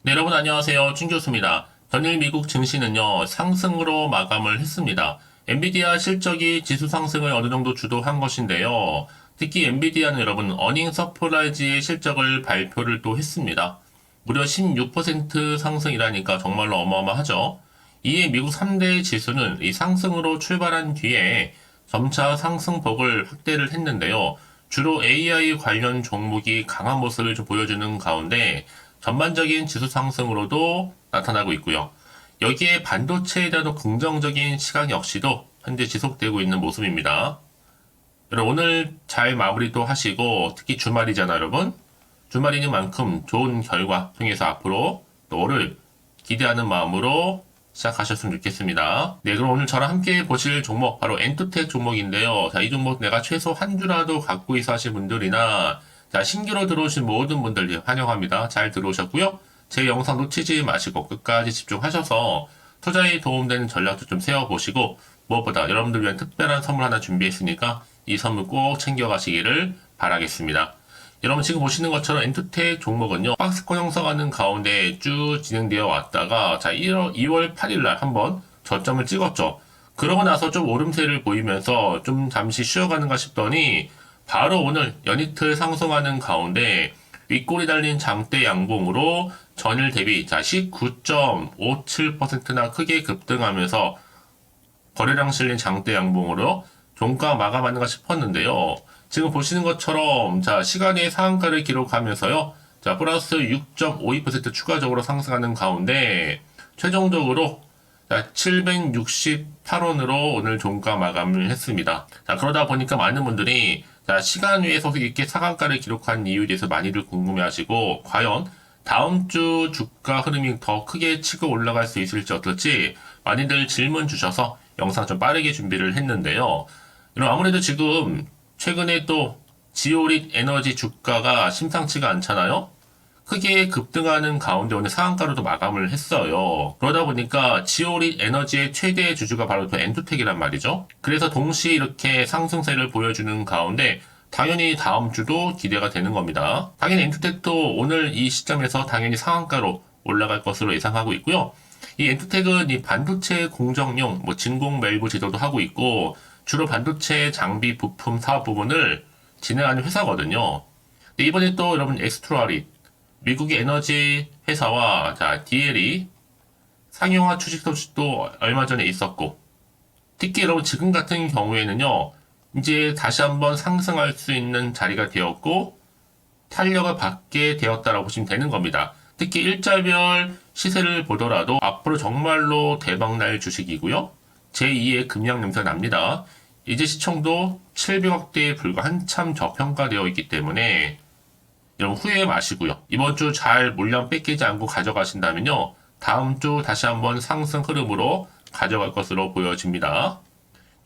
네, 여러분 안녕하세요. 준 교수입니다. 전일 미국 증시는요, 상승으로 마감을 했습니다. 엔비디아 실적이 지수 상승을 어느 정도 주도한 것인데요. 특히 엔비디아는 여러분 어닝 서프라이즈의 실적을 발표를 또 했습니다. 무려 16% 상승이라니까 정말로 어마어마하죠. 이에 미국 3대 지수는 이 상승으로 출발한 뒤에 점차 상승폭을 확대를 했는데요. 주로 AI 관련 종목이 강한 모습을 좀 보여주는 가운데 전반적인 지수 상승으로도 나타나고 있고요. 여기에 반도체에 대한 긍정적인 시각 역시도 현재 지속되고 있는 모습입니다. 여러분 오늘 잘 마무리도 하시고 특히 주말이잖아요, 여러분. 주말이는 만큼 좋은 결과 통해서 앞으로 또 월요일 기대하는 마음으로 시작하셨으면 좋겠습니다. 네, 그럼 오늘 저랑 함께 보실 종목 바로 엔투텍 종목인데요. 자, 이 종목 내가 최소 한 주라도 갖고 있어 하신 분들이나 자, 신규로 들어오신 모든 분들 환영합니다. 잘 들어오셨고요. 제 영상 놓치지 마시고 끝까지 집중하셔서 투자에 도움되는 전략도 좀 세워보시고 무엇보다 여러분들 위한 특별한 선물 하나 준비했으니까 이 선물 꼭 챙겨가시기를 바라겠습니다. 여러분 지금 보시는 것처럼 엔투텍 종목은요, 박스권 형성하는 가운데 쭉 진행되어 왔다가 자 2월 8일날 한번 저점을 찍었죠. 그러고 나서 좀 오름세를 보이면서 좀 잠시 쉬어가는가 싶더니 바로 오늘 연이틀 상승하는 가운데 윗골이 달린 장대 양봉으로 전일 대비 자 19.57%나 크게 급등하면서 거래량 실린 장대 양봉으로 종가 마감하는가 싶었는데요. 지금 보시는 것처럼 자 시간의 상한가를 기록하면서요. 자 플러스 6.52% 추가적으로 상승하는 가운데 최종적으로 768원으로 오늘 종가 마감을 했습니다. 자 그러다 보니까 많은 분들이 자 시간 위에서 이렇게 상한가를 기록한 이유에 대해서 많이들 궁금해하시고 과연 다음 주 주가 흐름이 더 크게 치고 올라갈 수 있을지 어떨지 많이들 질문 주셔서 영상 좀 빠르게 준비를 했는데요. 그럼 아무래도 지금 최근에 또 지오릿 에너지 주가가 심상치가 않잖아요. 크게 급등하는 가운데 오늘 상한가로도 마감을 했어요. 그러다 보니까 지오릿 에너지의 최대 주주가 바로 또 엔투텍이란 말이죠. 그래서 동시에 이렇게 상승세를 보여주는 가운데 당연히 다음 주도 기대가 되는 겁니다. 당연히 엔투텍도 오늘 이 시점에서 당연히 상한가로 올라갈 것으로 예상하고 있고요. 이 엔투텍은 이 반도체 공정용 진공 밸브 제조도 하고 있고 주로 반도체 장비 부품 사업 부분을 진행하는 회사거든요. 근데 이번에 또 여러분 엑스트라릿 미국의 에너지 회사와 자 DL이 상용화 추진 소식도 얼마 전에 있었고 특히 여러분 지금 같은 경우에는요 이제 다시 한번 상승할 수 있는 자리가 되었고 탄력을 받게 되었다라고 보시면 되는 겁니다. 특히 일자별 시세를 보더라도 앞으로 정말로 대박날 주식이고요. 제2의 금양 냄새가 납니다. 이제 시총도 700억대에 불과 한참 저평가되어 있기 때문에 여러분 후회 마시고요. 이번 주 잘 물량 뺏기지 않고 가져가신다면요. 다음 주 다시 한번 상승 흐름으로 가져갈 것으로 보여집니다.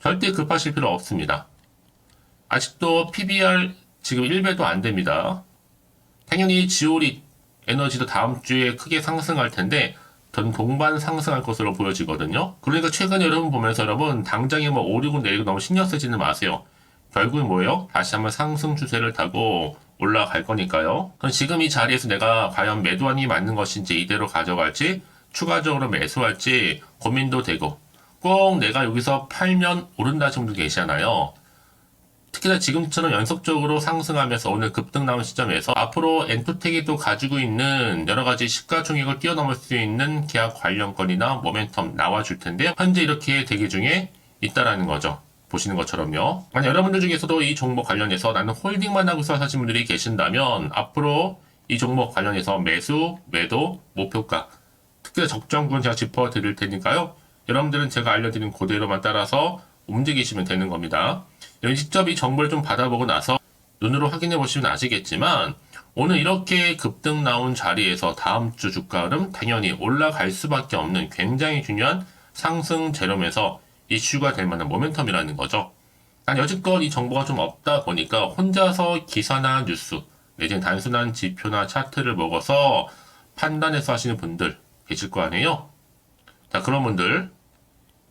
절대 급하실 필요 없습니다. 아직도 PBR 지금 1배도 안 됩니다. 당연히 지오릿 에너지도 다음 주에 크게 상승할 텐데 전 동반 상승할 것으로 보여지거든요. 그러니까 최근에 여러분 보면서 여러분 당장에 5, 6은 내리고 너무 신경 쓰지는 마세요. 결국은 뭐예요? 다시 한번 상승 추세를 타고 올라갈 거니까요. 그럼 지금 이 자리에서 내가 과연 매도한이 맞는 것인지 이대로 가져갈지 추가적으로 매수할지 고민도 되고 꼭 내가 여기서 팔면 오른다 하시는 분들 계시잖아요. 특히나 지금처럼 연속적으로 상승하면서 오늘 급등 나온 시점에서 앞으로 엔투텍이 또 가지고 있는 여러가지 시가총액을 뛰어넘을 수 있는 계약 관련건이나 모멘텀 나와줄 텐데요. 현재 이렇게 대기 중에 있다라는 거죠. 보시는 것처럼요. 만약 여러분들 중에서도 이 종목 관련해서 나는 홀딩만 하고 있어 하신 분들이 계신다면 앞으로 이 종목 관련해서 매수, 매도, 목표가 특히나 적정군 제가 짚어드릴 테니까요. 여러분들은 제가 알려드린 그대로만 따라서 움직이시면 되는 겁니다. 직접 이 정보를 좀 받아보고 나서 눈으로 확인해 보시면 아시겠지만 오늘 이렇게 급등 나온 자리에서 다음 주 주가 흐름 당연히 올라갈 수밖에 없는 굉장히 중요한 상승 재료면서 이슈가 될 만한 모멘텀이라는 거죠. 난 여지껏 이 정보가 좀 없다 보니까 혼자서 기사나 뉴스 내지는 단순한 지표나 차트를 먹어서 판단해서 하시는 분들 계실 거 아니에요? 자 그런 분들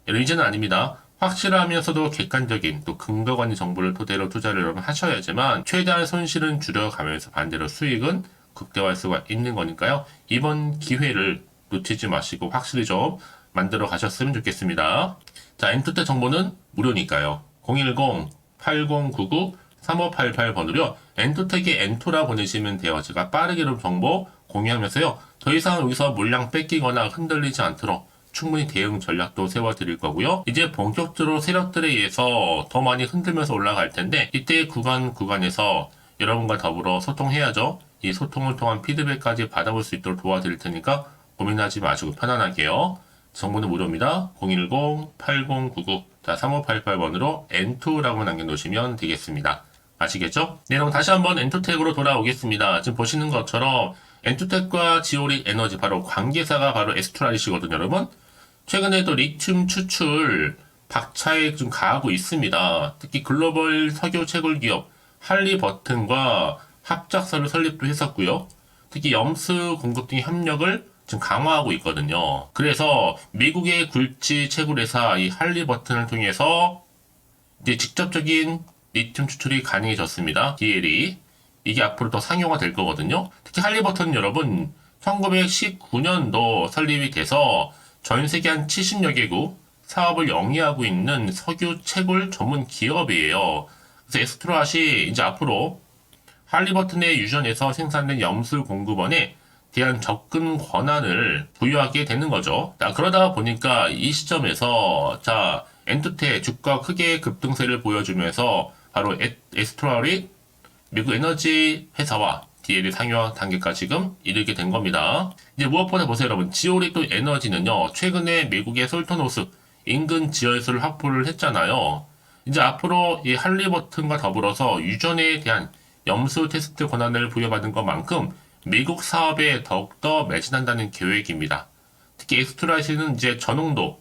이제는 아닙니다. 확실하면서도 객관적인 또 근거가 있는 정보를 토대로 투자를 여러분 하셔야지만 최대한 손실은 줄여가면서 반대로 수익은 극대화할 수가 있는 거니까요. 이번 기회를 놓치지 마시고 확실히 좀 만들어 가셨으면 좋겠습니다. 자, 엔투텍 정보는 무료니까요. 010-8099-3588번으로요. 엔투텍의 엔토라 보내시면 돼요. 제가 빠르게 정보 공유하면서요. 더 이상 여기서 물량 뺏기거나 흔들리지 않도록 충분히 대응 전략도 세워드릴 거고요. 이제 본격적으로 세력들에 의해서 더 많이 흔들면서 올라갈 텐데 이때 구간에서 여러분과 더불어 소통해야죠. 이 소통을 통한 피드백까지 받아볼 수 있도록 도와드릴 테니까 고민하지 마시고 편안하게요. 정보는 무료입니다. 010-8099-3588번으로 N2라고 남겨놓으시면 되겠습니다. 아시겠죠? 네, 그럼 다시 한번 엔투텍으로 돌아오겠습니다. 지금 보시는 것처럼 엔투텍과 지오리 에너지 바로 관계사가 바로 에스트랄이시거든요, 여러분. 최근에도 리튬 추출 박차에 좀 가하고 있습니다. 특히 글로벌 석유 채굴 기업 할리버튼과 합작사를 설립도 했었고요. 특히 염수 공급 등 협력을 지금 강화하고 있거든요. 그래서 미국의 굴지 채굴회사 이 할리버튼을 통해서 이제 직접적인 리튬 추출이 가능해졌습니다. DL이. 이게 앞으로 더 상용화 될 거거든요. 특히 할리버튼 여러분 1919년도 설립이 돼서 전 세계 한 70여 개국 사업을 영위하고 있는 석유 채굴 전문 기업이에요. 그래서 에스트로앗이 이제 앞으로 할리버튼의 유전에서 생산된 염술 공급원에 대한 접근 권한을 부여하게 되는 거죠. 자, 그러다 보니까 이 시점에서 자, 엔투텍 주가 크게 급등세를 보여주면서 바로 에스트로알이 미국 에너지 회사와 DL의 상용화 단계까지 지금 이르게 된 겁니다. 이제 무엇보다 보세요, 여러분. 지오리 또 에너지는요, 최근에 미국의 솔톤호스 인근 지하수를 확보를 했잖아요. 이제 앞으로 이 할리버튼과 더불어서 유전에 대한 염수 테스트 권한을 부여받은 것만큼 미국 사업에 더욱더 매진한다는 계획입니다. 특히 엑스트라시는 이제 저농도,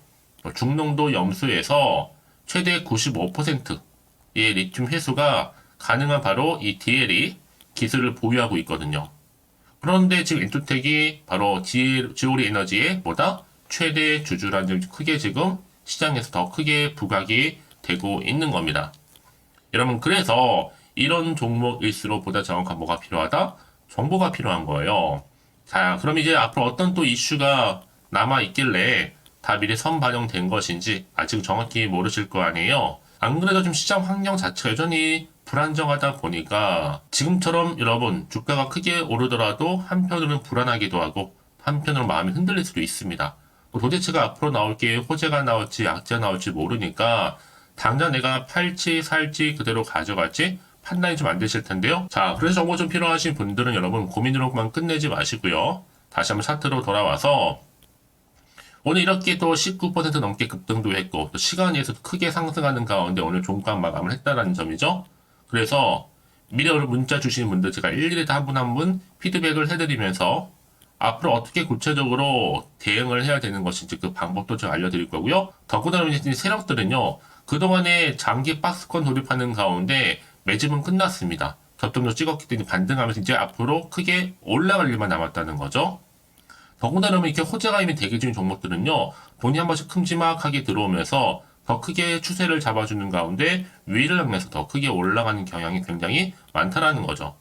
중농도 염수에서 최대 95%의 리튬 회수가 가능한 바로 이 DL이 기술을 보유하고 있거든요. 그런데 지금 엔투텍이 바로 지오리 에너지의 보다 최대 주주라는 점이 크게 지금 시장에서 더 크게 부각이 되고 있는 겁니다. 여러분, 그래서 이런 종목일수록 보다 정확한 뭐가 필요하다? 정보가 필요한 거예요. 자, 그럼 이제 앞으로 어떤 또 이슈가 남아 있길래 다 미리 선반영된 것인지 아직 정확히 모르실 거 아니에요. 안 그래도 좀 시장 환경 자체가 여전히 불안정하다 보니까 지금처럼 여러분 주가가 크게 오르더라도 한편으로는 불안하기도 하고 한편으로 마음이 흔들릴 수도 있습니다. 도대체가 앞으로 나올 게 호재가 나올지 약재가 나올지 모르니까 당장 내가 팔지 살지 그대로 가져갈지 판단이 좀 안 되실 텐데요. 자, 그래서 정보 좀 필요하신 분들은 여러분 고민으로만 끝내지 마시고요. 다시 한번 차트로 돌아와서 오늘 이렇게 또 19% 넘게 급등도 했고 또 시간에서 크게 상승하는 가운데 오늘 종가 마감을 했다는 점이죠. 그래서 미리 문자 주시는 분들 제가 일일이 다 한 분 한 분 피드백을 해드리면서 앞으로 어떻게 구체적으로 대응을 해야 되는 것인지 그 방법도 제가 알려드릴 거고요. 더구나 이제 세력들은요. 그동안에 장기 박스권 돌입하는 가운데 매집은 끝났습니다. 저점도 찍었기 때문에 반등하면서 이제 앞으로 크게 올라갈 일만 남았다는 거죠. 더군다나 이렇게 호재가 있는 대기 중인 종목들은요. 돈이 한 번씩 큼지막하게 들어오면서 더 크게 추세를 잡아주는 가운데 위를 향해서 더 크게 올라가는 경향이 굉장히 많다라는 거죠.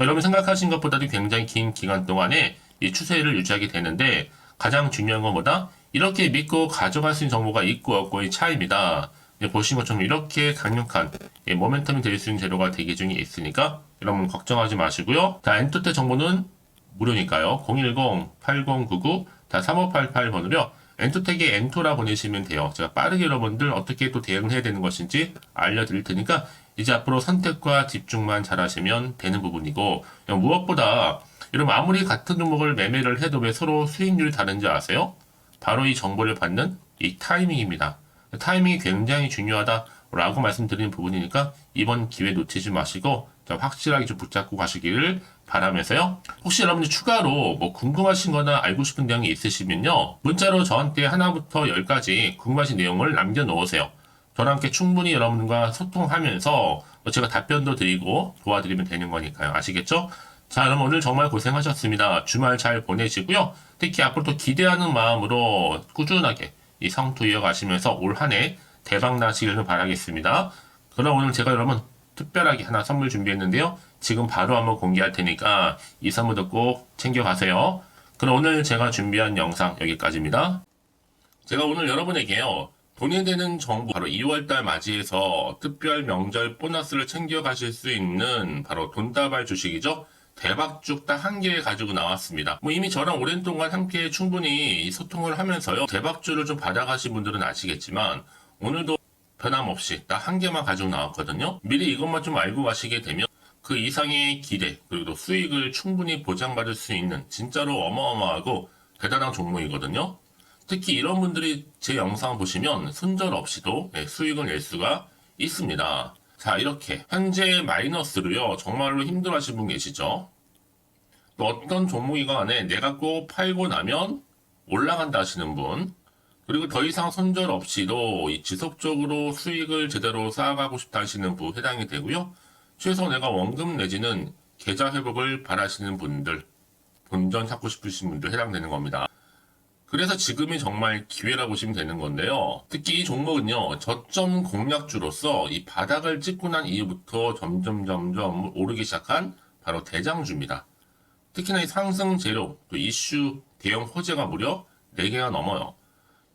여러분 생각하신 것보다도 굉장히 긴 기간 동안에 이 추세를 유지하게 되는데 가장 중요한 건 뭐다? 이렇게 믿고 가져갈 수 있는 정보가 있고 없고의 차이입니다. 보신 것처럼 이렇게 강력한 모멘텀이 될 수 있는 재료가 대기 중에 있으니까 여러분 걱정하지 마시고요. 자, 엔투텍 정보는 무료니까요. 010-8099-3588번으로요. 엔투텍에 엔토라 보내시면 돼요. 제가 빠르게 여러분들 어떻게 또 대응을 해야 되는 것인지 알려드릴 테니까 이제 앞으로 선택과 집중만 잘하시면 되는 부분이고 무엇보다 여러분 아무리 같은 종목을 매매를 해도 왜 서로 수익률이 다른지 아세요? 바로 이 정보를 받는 이 타이밍입니다. 타이밍이 굉장히 중요하다라고 말씀드리는 부분이니까 이번 기회 놓치지 마시고 확실하게 좀 붙잡고 가시기를 바라면서요. 혹시 여러분들 추가로 뭐 궁금하신 거나 알고 싶은 내용이 있으시면요. 문자로 저한테 하나부터 10까지 궁금하신 내용을 남겨놓으세요. 저랑 함께 충분히 여러분과 소통하면서 제가 답변도 드리고 도와드리면 되는 거니까요. 아시겠죠? 자, 그럼 오늘 정말 고생하셨습니다. 주말 잘 보내시고요. 특히 앞으로 또 기대하는 마음으로 꾸준하게 이 성투 이어가시면서 올 한 해 대박 나시기를 바라겠습니다. 그럼 오늘 제가 여러분 특별하게 하나 선물 준비했는데요. 지금 바로 한번 공개할 테니까 이 선물도 꼭 챙겨가세요. 그럼 오늘 제가 준비한 영상 여기까지입니다. 제가 오늘 여러분에게요. 돈이 되는 정보, 바로 2월달 맞이해서 특별 명절 보너스를 챙겨가실 수 있는 바로 돈다발 주식이죠. 대박죽 딱 한 개 가지고 나왔습니다. 뭐 이미 저랑 오랜 동안 함께 충분히 소통을 하면서요. 대박주를 좀 받아가신 분들은 아시겠지만 오늘도 변함없이 딱 한 개만 가지고 나왔거든요. 미리 이것만 좀 알고 가시게 되면 그 이상의 기대 그리고 수익을 충분히 보장받을 수 있는 진짜로 어마어마하고 대단한 종목이거든요. 특히 이런 분들이 제 영상 보시면 손절 없이도 수익을 낼 수가 있습니다. 자, 이렇게 현재 마이너스로요. 정말로 힘들어하시는 분 계시죠? 또 어떤 종목이간에 내가 꼭 팔고 나면 올라간다 하시는 분, 그리고 더 이상 손절 없이도 지속적으로 수익을 제대로 쌓아가고 싶다 하시는 분 해당이 되고요. 최소 내가 원금 내지는 계좌 회복을 바라시는 분들, 본전 찾고 싶으신 분들 해당되는 겁니다. 그래서 지금이 정말 기회라고 보시면 되는 건데요. 특히 이 종목은요, 저점 공략주로서 이 바닥을 찍고 난 이후부터 점점 오르기 시작한 바로 대장주입니다. 특히나 이 상승 재료, 또 이슈, 대형 호재가 무려 4개가 넘어요.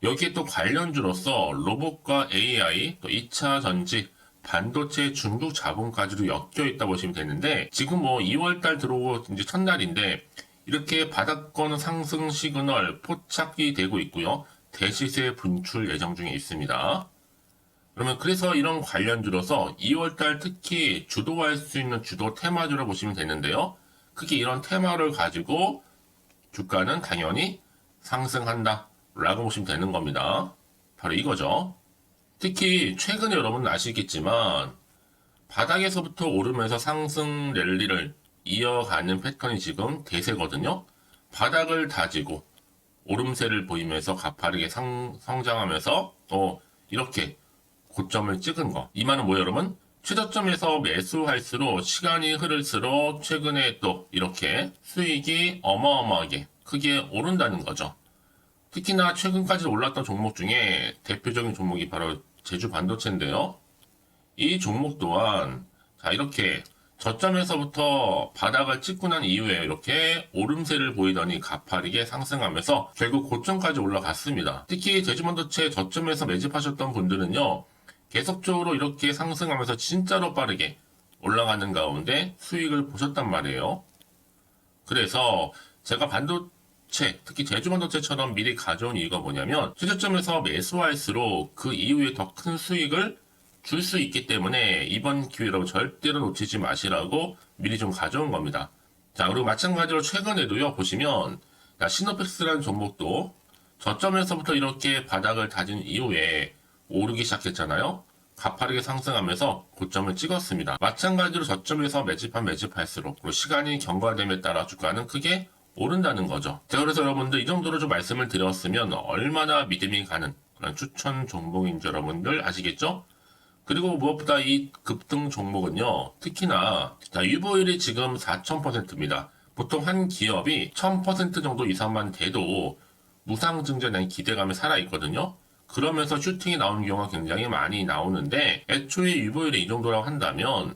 여기에 또 관련주로서 로봇과 AI, 또 2차 전지, 반도체 중국 자본까지도 엮여 있다 보시면 되는데, 지금 뭐 2월달 들어오고 이제 첫날인데, 이렇게 바닥권 상승 시그널 포착이 되고 있고요. 대시세 분출 예정 중에 있습니다. 그러면 그래서 이런 관련주로서 2월달 특히 주도할 수 있는 주도 테마주라고 보시면 되는데요. 크게 이런 테마를 가지고 주가는 당연히 상승한다 라고 보시면 되는 겁니다. 바로 이거죠. 특히 최근에 여러분 아시겠지만 바닥에서부터 오르면서 상승 랠리를 이어가는 패턴이 지금 대세거든요. 바닥을 다지고 오름세를 보이면서 가파르게 성장하면서 또 이렇게 고점을 찍은 거. 이 말은 뭐예요, 여러분? 최저점에서 매수할수록 시간이 흐를수록 최근에 또 이렇게 수익이 어마어마하게 크게 오른다는 거죠. 특히나 최근까지 올랐던 종목 중에 대표적인 종목이 바로 제주 반도체인데요. 이 종목 또한 자 이렇게 저점에서부터 바닥을 찍고 난 이후에 이렇게 오름세를 보이더니 가파르게 상승하면서 결국 고점까지 올라갔습니다. 특히 제주반도체 저점에서 매집하셨던 분들은요. 계속적으로 이렇게 상승하면서 진짜로 빠르게 올라가는 가운데 수익을 보셨단 말이에요. 그래서 제가 반도체, 특히 제주반도체처럼 미리 가져온 이유가 뭐냐면 최저점에서 매수할수록 그 이후에 더 큰 수익을 줄 수 있기 때문에 이번 기회로 절대로 놓치지 마시라고 미리 좀 가져온 겁니다. 자, 그리고 마찬가지로 최근에도요, 보시면, 시노펙스라는 종목도 저점에서부터 이렇게 바닥을 다진 이후에 오르기 시작했잖아요. 가파르게 상승하면서 고점을 찍었습니다. 마찬가지로 저점에서 매집할수록 그리고 시간이 경과됨에 따라 주가는 크게 오른다는 거죠. 자, 그래서 여러분들 이 정도로 좀 말씀을 드렸으면 얼마나 믿음이 가는 그런 추천 종목인 줄 여러분들 아시겠죠? 그리고 무엇보다 이 급등 종목은요, 특히나, 유보율이 지금 4000%입니다. 보통 한 기업이 1000% 정도 이상만 돼도 무상증자에 대한 기대감이 살아있거든요. 그러면서 슈팅이 나오는 경우가 굉장히 많이 나오는데, 애초에 유보율이 이 정도라고 한다면,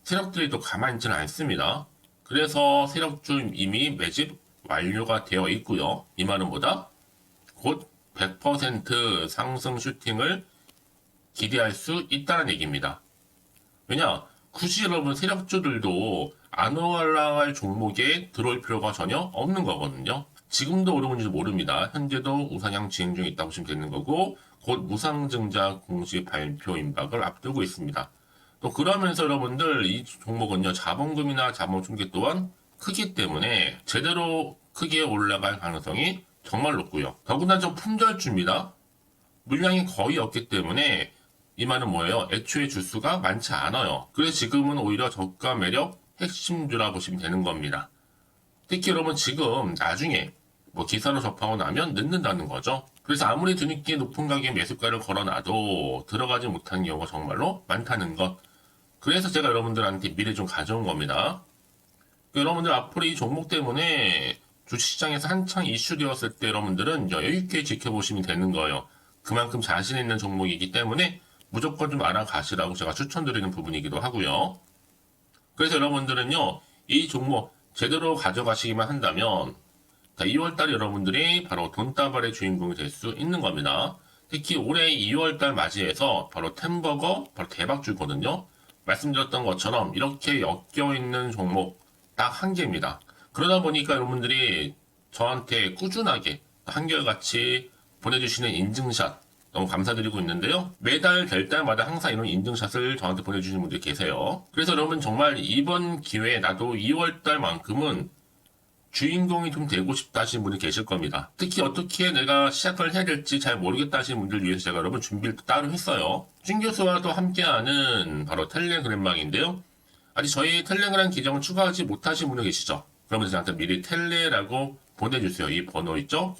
세력들이 또 가만히 있지는 않습니다. 그래서 세력주 이미 매집 완료가 되어 있고요. 이 말은 뭐다? 곧 100% 상승 슈팅을 기대할 수 있다는 얘기입니다. 왜냐? 굳이 여러분 세력주들도 안 올라갈 종목에 들어올 필요가 전혀 없는 거거든요. 지금도 오르는지 모릅니다. 현재도 우상향 진행 중에 있다고 보시면 되는 거고 곧 무상증자 공시 발표 임박을 앞두고 있습니다. 또 그러면서 여러분들 이 종목은요. 자본금이나 자본 충격 또한 크기 때문에 제대로 크게 올라갈 가능성이 정말 높고요. 더구나 좀 품절주입니다. 물량이 거의 없기 때문에 이 말은 뭐예요? 애초에 주수가 많지 않아요. 그래서 지금은 오히려 저가 매력 핵심주라 보시면 되는 겁니다. 특히 여러분 지금 나중에 뭐 기사로 접하고 나면 늦는다는 거죠. 그래서 아무리 뒤늦게 높은 가격에 매수가를 걸어놔도 들어가지 못하는 경우가 정말로 많다는 것. 그래서 제가 여러분들한테 미리 좀 가져온 겁니다. 여러분들 앞으로 이 종목 때문에 주식시장에서 한창 이슈되었을 때 여러분들은 여유있게 지켜보시면 되는 거예요. 그만큼 자신 있는 종목이기 때문에 무조건 좀 알아가시라고 제가 추천드리는 부분이기도 하고요. 그래서 여러분들은요, 이 종목 제대로 가져가시기만 한다면 2월달에 여러분들이 바로 돈다발의 주인공이 될 수 있는 겁니다. 특히 올해 2월달 맞이해서 바로 템버거 바로 대박주거든요. 말씀드렸던 것처럼 이렇게 엮여있는 종목 딱 한 개입니다. 그러다 보니까 여러분들이 저한테 꾸준하게 한결같이 보내주시는 인증샷 너무 감사드리고 있는데요. 매달 될 때마다 항상 이런 인증샷을 저한테 보내주시는 분들이 계세요. 그래서 여러분 정말 이번 기회에 나도 2월달만큼은 주인공이 좀 되고 싶다 하시는 분이 계실 겁니다. 특히 어떻게 내가 시작을 해야 될지 잘 모르겠다 하시는 분들 위해서 제가 여러분 준비를 따로 했어요. 준 교수와도 함께하는 바로 텔레그램방인데요. 아직 저희 텔레그램 계정을 추가하지 못하신 분이 계시죠? 그러면 저한테 미리 텔레라고 보내주세요. 이 번호 있죠?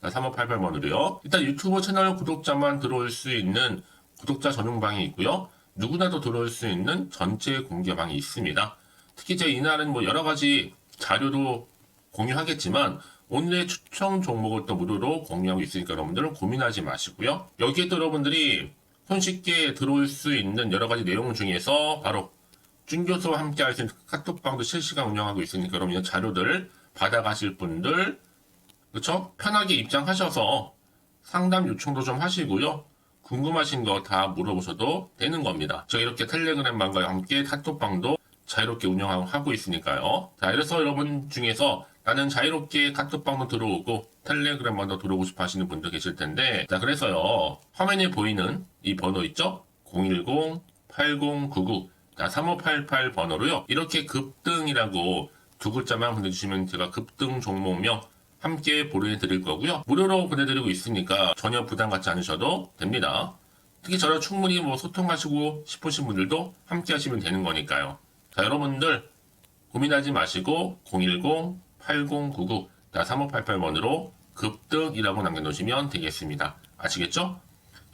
010-8099-3588번으로요. 일단 유튜브 채널 구독자만 들어올 수 있는 구독자 전용방이 있고요. 누구나도 들어올 수 있는 전체 공개방이 있습니다. 특히 제 이날은 뭐 여러 가지 자료도 공유하겠지만 오늘의 추천 종목을 또 무료로 공유하고 있으니까 여러분들은 고민하지 마시고요. 여기에 또 여러분들이 손쉽게 들어올 수 있는 여러 가지 내용 중에서 바로 준교수와 함께 할 수 있는 카톡방도 실시간 운영하고 있으니까 여러분 자료들 받아가실 분들 그렇죠? 편하게 입장하셔서 상담 요청도 좀 하시고요. 궁금하신 거 다 물어보셔도 되는 겁니다. 저 이렇게 텔레그램방과 함께 카톡방도 자유롭게 운영하고 있으니까요. 자, 이래서 여러분 중에서 나는 자유롭게 카톡방도 들어오고 텔레그램방도 들어오고 싶어 하시는 분들 계실 텐데, 자, 그래서요. 화면에 보이는 이 번호 있죠? 010-8099-3588 번호로요. 이렇게 급등이라고 두 글자만 보내주시면 제가 급등 종목명 함께 보내드릴 거고요. 무료로 보내드리고 있으니까 전혀 부담 갖지 않으셔도 됩니다. 특히 저랑 충분히 뭐 소통하시고 싶으신 분들도 함께 하시면 되는 거니까요. 자, 여러분들 고민하지 마시고 010-8099-3588번으로 급등이라고 남겨놓으시면 되겠습니다. 아시겠죠?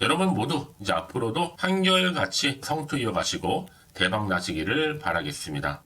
여러분 모두 이제 앞으로도 한결같이 성투 이어가시고 대박 나시기를 바라겠습니다.